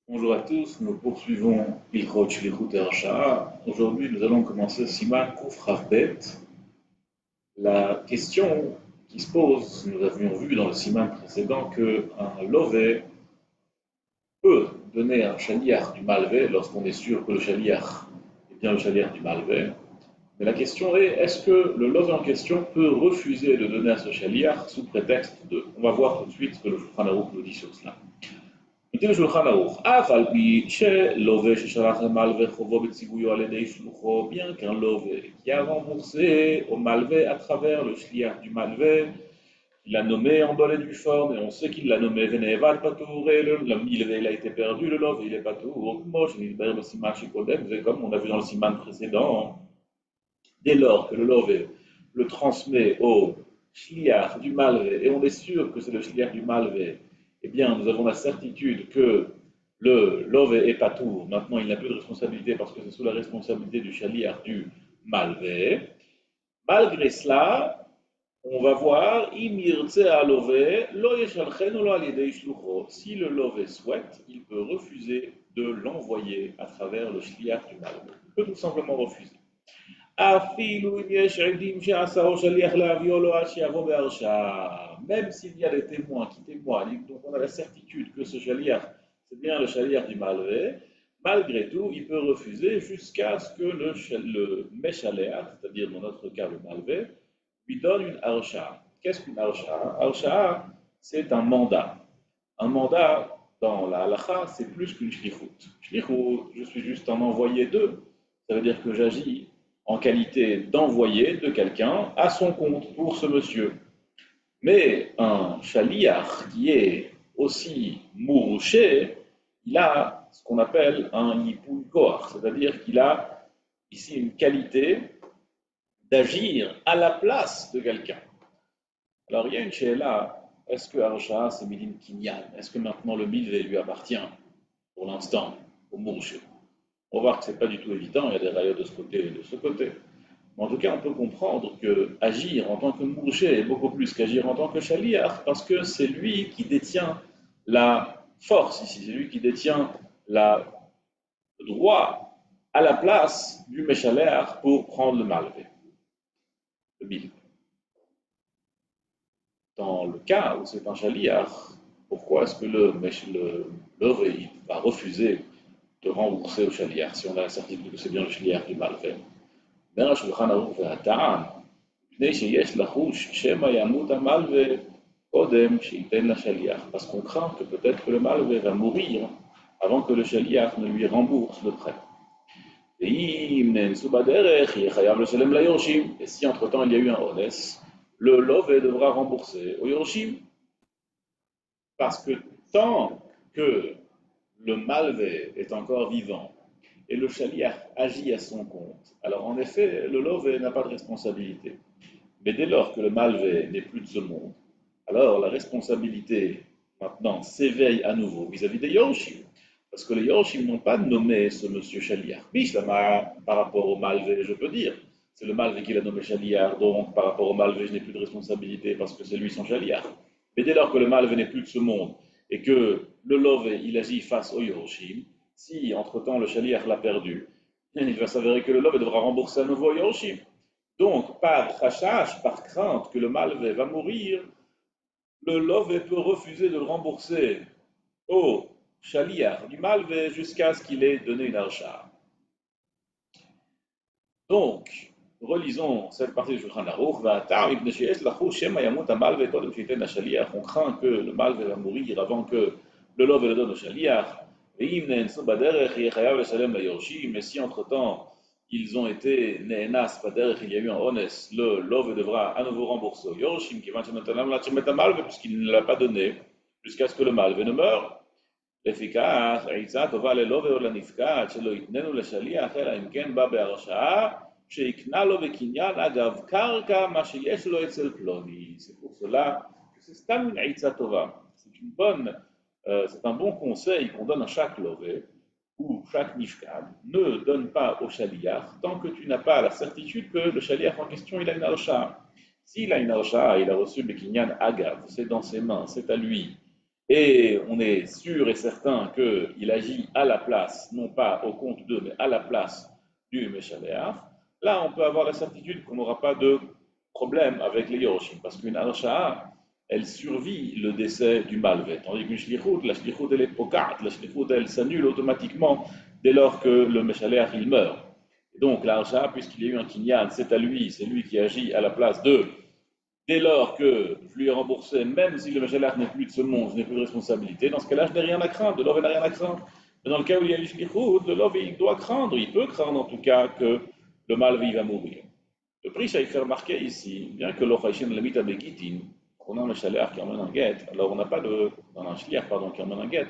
Bonjour à tous, nous poursuivons Ilchot Shlichut Shah. Aujourd'hui, nous allons commencer Siman Kuf Rav Bet. La question qui se pose, nous avions vu dans le Siman précédent qu'un Lové peut donner un Shaliach du Malvé lorsqu'on est sûr que le Shaliach est bien le Shaliach du Malvé. Mais la question est, est-ce que le Lové en question peut refuser de donner à ce Shaliach sous prétexte de... On va voir tout de suite ce que le Shulchan Aruch nous dit sur cela. כותב שולחן ערוך, אף על פי שלווה ששלח למלווה חובו בציוויו על ידי שלוחו, bien qu'un lové qui a remboursé au malvé à travers le shliach du malvé, il l'a nommé en bonne et due forme, et on sait qu'il l'a nommé Veneval Patour, et le milvé il a été perdu, le lové il est Patour, moi je l'ai le siman shikodem, comme on a vu dans le siman précédent, dès lors que le lové le transmet au shliach du malvé, et on est sûr que c'est le shliach du malvé, eh bien, nous avons la certitude que le lové est patour. Maintenant, il n'a plus de responsabilité parce que c'est sous la responsabilité du shliach du malvé. Malgré cela, on va voir, si le lové souhaite, il peut refuser de l'envoyer à travers le shliach du malvé. Il peut tout simplement refuser. Même s'il y a des témoins qui témoignent, donc on a la certitude que ce shaliach, c'est bien le shaliach du malvé, malgré tout, il peut refuser jusqu'à ce que le meshaléach, c'est-à-dire dans notre cas le malvé, lui donne une arsha. Qu'est-ce qu'une arsha? Arsha, c'est un mandat. Un mandat, dans la halacha, c'est plus qu'une shlichut. Shlichut, je suis juste un envoyé d'eux. Ça veut dire que j'agis en qualité d'envoyé de quelqu'un à son compte pour ce monsieur. Mais un shaliach qui est aussi mourouché, il a ce qu'on appelle un yipul koach, c'est-à-dire qu'il a ici une qualité d'agir à la place de quelqu'un. Alors il y a une sheila, est-ce que Arsha c'est Midin Kinyan? Est-ce que maintenant le milvé lui appartient pour l'instant au mourouché? On va voir que ce n'est pas du tout évident, il y a des rayons de ce côté et de ce côté. En tout cas, on peut comprendre que agir en tant que mouché est beaucoup plus qu'agir en tant que chaliar, parce que c'est lui qui détient la force ici, c'est lui qui détient le droit à la place du méchalaire pour prendre le malvé, le bil. Dans le cas où c'est un chaliar, pourquoi est-ce que le va refuser de rembourser au chaliar si on a la certitude que c'est bien le chaliar du malvé? אומר השולחן ערוך והטעם, מפני שיש לחוש שמא ימות המלווה קודם שייתן לשליח. Parce qu'on craint que peut-être que le malvé va mourir avant que le shaliach ne lui rembourse le prêt. ואם נאנסו בדרך, יהיה חייב לשלם ליורשים. Et si entre-temps il y a eu un honest, le lové devra rembourser au yorshim. Parce que tant que le malvé est encore vivant, et le shaliach agit à son compte, alors en effet, le lové n'a pas de responsabilité. Mais dès lors que le malvé n'est plus de ce monde, alors la responsabilité maintenant s'éveille à nouveau vis-à-vis des Yorshim. Parce que les Yorshim n'ont pas nommé ce monsieur Shaliach. Bishlama, par rapport au malvé, je peux dire. C'est le malvé qui l'a nommé Shaliach, donc par rapport au malvé, je n'ai plus de responsabilité parce que c'est lui son Shaliach. Mais dès lors que le malvé n'est plus de ce monde et que le lové, il agit face au Yorshim, si entre-temps le Shaliach l'a perdu, il va s'avérer que le lové devra rembourser à nouveau au Yorshim. Donc, par chachash, par crainte que le malvé va mourir, le lové peut refuser de le rembourser au shaliach du malvé jusqu'à ce qu'il ait donné une archa. Donc, relisons cette partie du Shulchan Aruch. On craint que le malvé va mourir avant que le lové le donne au shaliach. Mais si entre-temps ils ont été neenas pader, il y a eu un honest, le love devra à nouveau rembourser au yorshim, puisqu'il ne l'a pas donné jusqu'à ce que le malvé ne meure. לפיכך, העצה טובה ללווה או לנפקד שלא יתננו לשליח, אלא אם כן בא בהרשאה, שיקנה לו בקניין אגב קרקע מה שיש לו אצל פלוני. C'est pour cela que c'est סתם une עצה טובה. C'est un bon conseil qu'on donne à chaque lové ou chaque nifkad. Ne donne pas au shaliach tant que tu n'as pas la certitude que le shaliach en question il a une archa. S'il a une archa, il a reçu le kinyan agav, c'est dans ses mains, c'est à lui. et on est sûr et certain qu'il agit à la place, non pas au compte d'eux, mais à la place du Meshaléach, là on peut avoir la certitude qu'on n'aura pas de problème avec les Yoroshim, parce qu'une Arasha'a, elle survit le décès du malvé, tandis qu'une Shlichut, la Shlichut elle est pokat, la Shlichut elle s'annule automatiquement dès lors que le Meshaléach il meurt. Et donc l'Arasha'a, puisqu'il y a eu un kinyan, c'est à lui, c'est lui qui agit à la place d'eux. Dès lors que je lui ai remboursé, même si le Meshalach n'est plus de ce monde, je n'ai plus de responsabilité, dans ce cas-là, je n'ai rien à craindre, le Love n'a rien à craindre. Mais dans le cas où il y a eu Shlichut, le Love il doit craindre, il peut craindre en tout cas que le Malvi va mourir. Le prix, il fait remarquer ici, bien que l'Ochaïshin limite à Begitin, qu'on a un Meshalach qui emmène un guet, alors on n'a pas de, dans un Shliach, pardon, qui emmène un guet,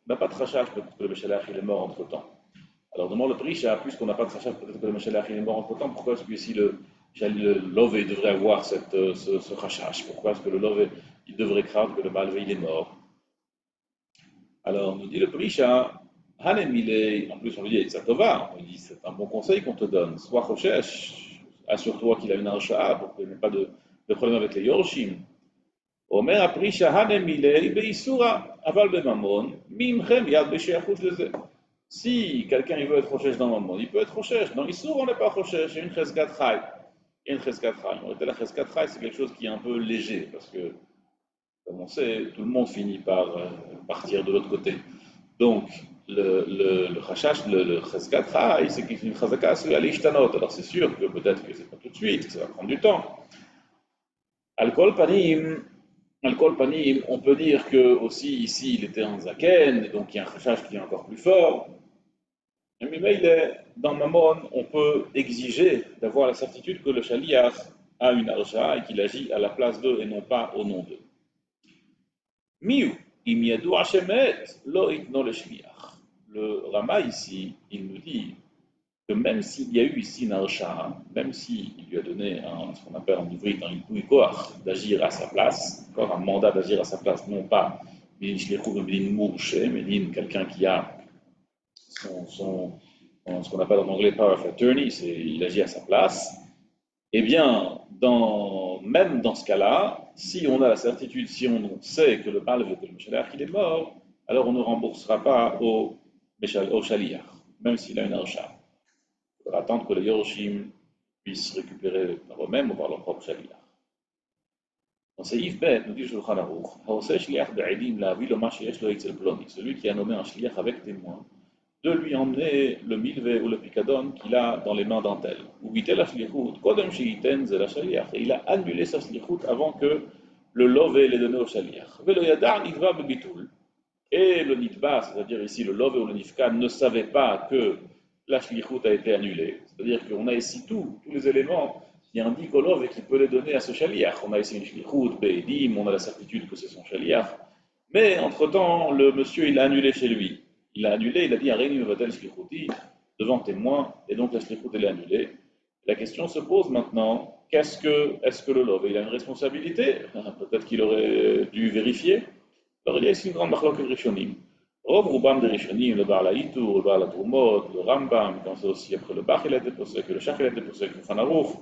on n'a pas de rachage, peut-être que le Meshalach il est mort entre temps. Alors demande le prix, puisqu'on n'a pas de rachage, peut-être que le Meshalach il est mort entre temps, pourquoi est-ce que ici le Lové devrait avoir ce rachage? Pourquoi est-ce que le Lové il devrait craindre que le Malvé il est mort? Alors nous dit le Prisha, Hanemile, en plus on lui dit Tzatova, on lui dit c'est un bon conseil qu'on te donne, sois Choshesh, assure-toi qu'il a une archa pour qu'il n'y ait pas de problème avec les Yorshim. Omer Prisha Hanemile, Beisura, Aval Bemamon, Mimchem Yad Besheachut Leze. Si quelqu'un il veut être Choshesh dans le monde, il peut être Choshesh. Dans Issour, on n'est pas Choshesh, il y a une Cheskat Chai. Il y a une Cheskat Chai. En réalité, la Cheskat Chai, c'est quelque chose qui est un peu léger, parce que, comme on sait, tout le monde finit par partir de l'autre côté. Donc, le Chashash, le Cheskat Chai, c'est qu'il fait une Chazaka sur l'Ishtanot. Alors, c'est sûr que peut-être que c'est pas tout de suite, que ça va prendre du temps. Al-Kol Panim, on peut dire que aussi ici, il était en Zaken, et donc il y a un Chashash qui est encore plus fort. Mais dans Mammon, on peut exiger d'avoir la certitude que le Shaliach a une archa et qu'il agit à la place d'eux et non pas au nom d'eux. Miu, im yadou Hashemet, lo itno le Shaliach. Le Rama ici, il nous dit que même s'il y a eu ici une archa, même s'il lui a donné ce qu'on appelle en ouvrier un ipouikoach d'agir à sa place, encore un mandat d'agir à sa place, non pas Bilin Shlichou, mais Bilin Mouche, mais quelqu'un qui a ce qu'on appelle en anglais power of attorney, il agit à sa place, eh bien, même dans ce cas-là, si on a la certitude, si on sait que le Malvé, que le Meshalach, il est mort, alors on ne remboursera pas au Shaliach, même s'il a une archa. Il faudra attendre que les Yoroshim puissent récupérer par eux-mêmes ou par leur propre Shaliach. Dans ce Yves Bet, nous dit Shulchan Aruch, celui qui a nommé un Shliach avec témoin, de lui emmener le milvé ou le picadon qu'il a dans les mains d'un tel. Et il a annulé sa shlichut avant que le lové l'ait donné au shaliach. Et le nitba, c'est-à-dire ici le lové ou le nifka, ne savait pas que la shlichut a été annulée. C'est-à-dire qu'on a ici tous les éléments qui indiquent au lové qui peut les donner à ce shaliach. On a ici une shlichut, be'edim, on a la certitude que c'est son shaliach. Mais entre-temps, le monsieur, il a annulé chez lui. Il a annulé, il a dit Aréni Mevatel Shlichuti devant témoin, et donc la Shlichut elle est annulée. La question se pose maintenant est-ce que le Lov il a une responsabilité? Peut-être qu'il aurait dû vérifier. Alors il y a ici une grande marloque de Rishonim. Rov Rubam de Rishonim, le Baal Haïtour, le Baal Trumot, le Rambam, quand c'est aussi après le Bach il a été posé, que le Shach il a été posé, que le Fanarouf.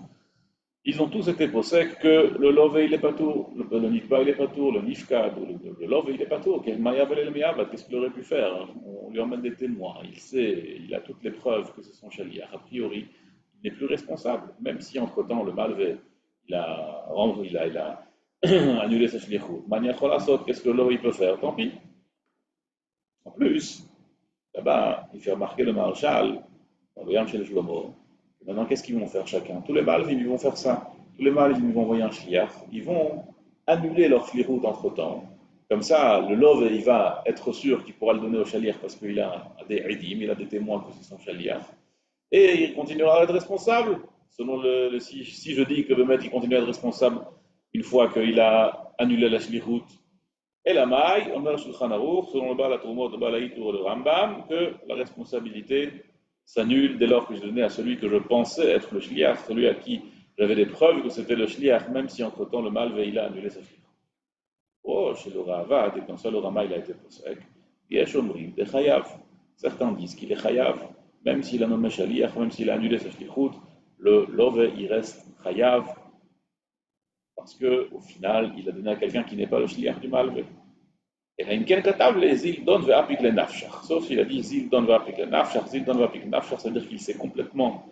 Ils ont tous été possèques que le Lové il est pas tout, le Nifba il est pas tout, le Nifkad, le Lové il est pas tout. Qu'est-ce qu'il aurait pu faire? On lui emmène des témoins, il sait, il a toutes les preuves que c'est son chaliach. A priori, il n'est plus responsable, même si entre-temps le Malvé il a annulé sa shlichut. Mania Cholasot, qu'est-ce que le Lové peut faire? Tant pis. En plus, là-bas, il fait remarquer le Maréchal, on regarde chez les Shlomo. Maintenant, qu'est-ce qu'ils vont faire chacun? Tous les mâles, ils vont faire ça. Tous les mâles, ils vont envoyer un shliach. Ils vont annuler leur shlichut entre-temps. Comme ça, le love, il va être sûr qu'il pourra le donner au shliach parce qu'il a des idim, il a des témoins que c'est son shliach. Et il continuera à être responsable. Selon si je dis que le maître, il continue à être responsable une fois qu'il a annulé la shlichut. Et la maille, on a le Shulchan Aruch, selon le Baal Trumot, le Baal Haïtour et le Rambam, que la responsabilité s'annule dès lors que je donnais à celui que je pensais être le shliach, celui à qui j'avais des preuves que c'était le shliach, même si entre-temps le Malvé il a annulé sa shliach. Oh, chez le Ravad, et quand ça le Rama il a été posé, Yesh Omrim, des chayav. Certains disent qu'il est chayav, même s'il a nommé shliach, même s'il a annulé sa shlichut, le Lové il reste chayav, parce qu'au final il a donné à quelqu'un qui n'est pas le shliach du Malvé. Et là, une katav les zil don ve apik le nafshach. Sauf s'il a dit zil don ve apik le nafshach, zil don ve apik le nafshach, c'est-à-dire qu'il s'est complètement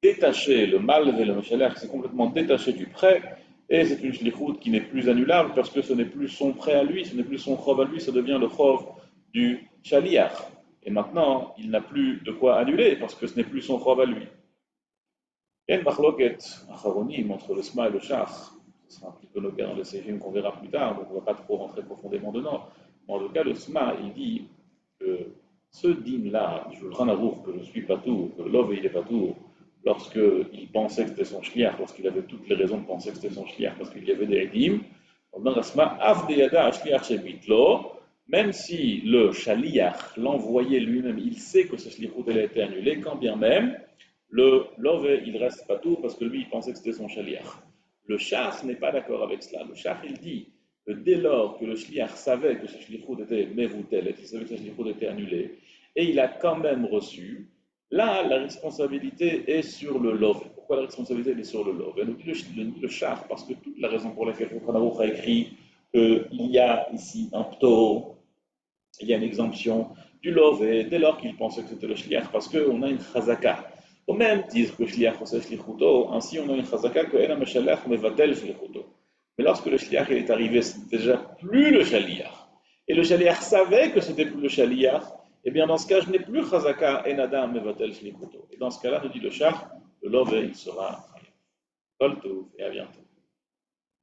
détaché, le mal et le meshalach s'est complètement détaché du prêt, et c'est une shlichut qui n'est plus annulable parce que ce n'est plus son prêt à lui, ce n'est plus son chov à lui, ça devient le chov du shaliach. Et maintenant, il n'a plus de quoi annuler parce que ce n'est plus son chov à lui. Il y a une machloket acharonim entre le sma et le shach. Ce sera un petit peu nos cas dans les séries qu'on verra plus tard, donc on ne va pas trop rentrer profondément dedans. Mais en tout cas, le sma, il dit que ce dîme-là, je le ranarour, que je suis pas tout, que l'ove il est pas tout, lorsqu'il pensait que c'était son shliach, lorsqu'il avait toutes les raisons de penser que c'était son shliach, parce qu'il y avait des edim, dans la sma, avdeyada shliach shebitlo, même si le shaliach, l'envoyé lui-même, il sait que ce shlichut a été annulé, quand bien même, le love, il reste pas tout parce que lui, il pensait que c'était son shaliach. Le shach n'est pas d'accord avec cela. Le shach, il dit que dès lors que le shliach savait que ce shlichut était mevoutel, et qu'il savait que ce shlichut était annulé, et il a quand même reçu, là, la responsabilité est sur le love. Pourquoi la responsabilité est sur le love? Elle nous dit le shach parce que toute la raison pour laquelle Shulchan Aruch a écrit qu'il y a ici un pto, il y a une exemption du love, et dès lors qu'il pensait que c'était le shliach, parce qu'on a une chazaka. Au même titre que shliach ou shlichuto, ainsi on a une chazaka que ena meshalach mevatel shlichuto. Mais lorsque le shliach est arrivé, c'était déjà plus le shaliach. Et le shaliach savait que c'était plus le shaliach, et bien dans ce cas, je n'ai plus chazaka enada mevatel shlichuto. Et dans ce cas-là, nous dit le shach, le love, il sera. Kol tov, et à bientôt.